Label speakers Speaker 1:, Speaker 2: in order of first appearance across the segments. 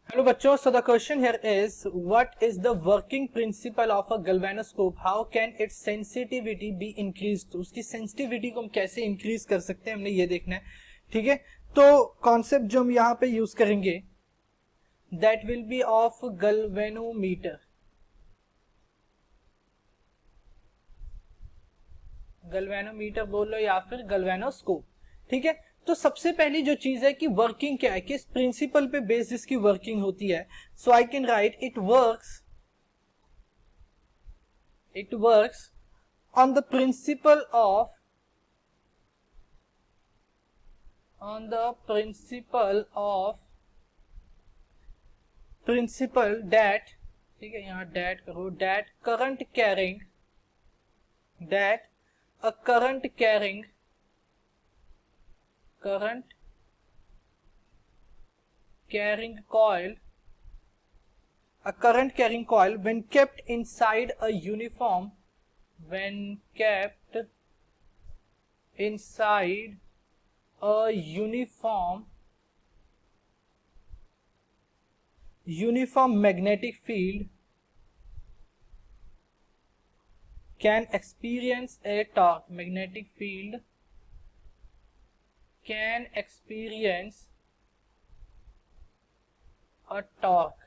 Speaker 1: Hello बच्चों, so the question here is what is the working principle of a galvanoscope? How can its sensitivity be increased? तो उसकी sensitivity को हम कैसे increase कर सकते हैं, हमने ये देखना है. ठीक है, तो concept जो हम यहाँ पे use करेंगे that will be of galvanometer. Galvanometer बोल लो या फिर गैल्वेनोस्कोप. ठीक है, तो सबसे पहली जो चीज है कि वर्किंग क्या है, किस प्रिंसिपल पे बेस्ड इसकी वर्किंग होती है. So I can write it works on the principle that, ठीक है, यहाँ डैट करो, that current carrying, that a current carrying coil when kept inside a uniform magnetic field can experience a torque. Magnetic field can experience a torque.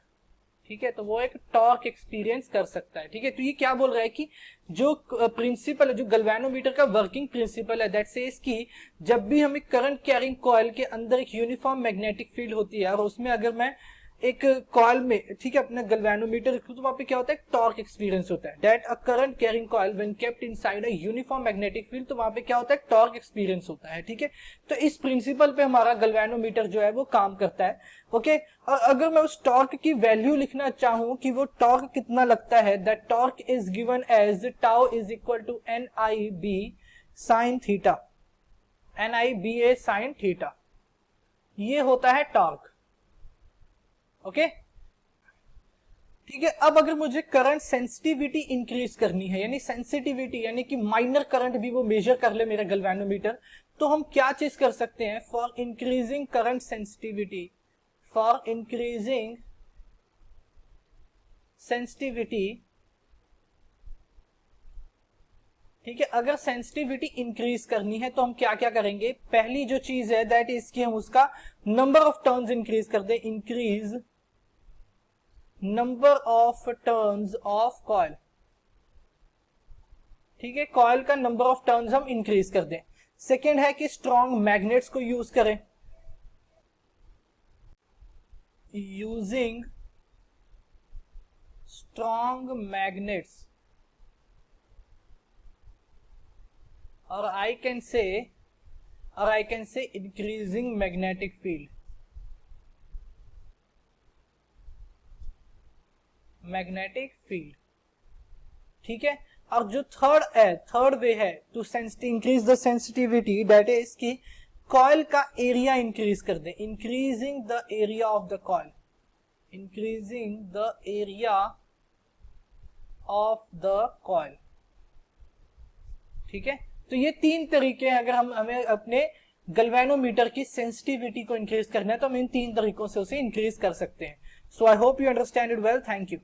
Speaker 1: ठीक है, तो वो एक torque experience कर सकता है. ठीक है, तो ये क्या बोल रहा है कि जो प्रिंसिपल है, जो गैल्वेनोमीटर का वर्किंग प्रिंसिपल है, दैट सेज कि जब भी हम एक करंट कैरिंग कॉइल के अंदर एक यूनिफॉर्म मैग्नेटिक फील्ड होती है और उसमें अगर मैं एक कॉइल में, ठीक है, अपना गैल्वेनोमीटर रखूं तो वहां पे क्या होता है, टॉर्क एक्सपीरियंस होता है. That a current carrying coil when kept inside a uniform magnetic field, तो वहां पे क्या होता है, टॉर्क एक्सपीरियंस होता है. ठीक है, तो इस प्रिंसिपल पे हमारा गैल्वेनोमीटर जो है वो काम करता है. ओके, और अगर मैं उस टॉर्क की वैल्यू लिखना चाहूं कि वो टॉर्क कितना लगता है, that torque is given as tau is equal to NIB sine theta, NIBA sine theta. ये होता है टॉर्क. ओके, ठीक है. अब अगर मुझे करंट सेंसिटिविटी इंक्रीज करनी है, यानी सेंसिटिविटी यानी कि माइनर करंट भी वो मेजर कर ले मेरा गैल्वेनोमीटर, तो हम क्या चीज कर सकते हैं, फॉर इंक्रीजिंग करंट सेंसिटिविटी, ठीक है, अगर सेंसिटिविटी इंक्रीज करनी है तो हम क्या क्या करेंगे. पहली जो चीज है दैट इज कि हम उसका नंबर ऑफ टर्न्स इंक्रीज कर दें, increase number of turns of coil. ठीक है, कॉइल का नंबर ऑफ टर्न्स हम इंक्रीज कर दें. सेकेंड है कि स्ट्रॉन्ग मैग्नेट्स को यूज करें, यूजिंग स्ट्रॉन्ग मैग्नेट्स, और I can say increasing magnetic field. ठीक है, और जो थर्ड वे है to increase the sensitivity, that is कि कॉइल का एरिया इंक्रीज कर दे, increasing the area of the coil, ठीक है, तो ये तीन तरीके हैं. अगर हमें अपने गैल्वेनोमीटर की सेंसिटिविटी को इंक्रीज करना है तो हम इन तीन तरीकों से उसे इंक्रीज कर सकते हैं. So I hope you understand it well. Thank you.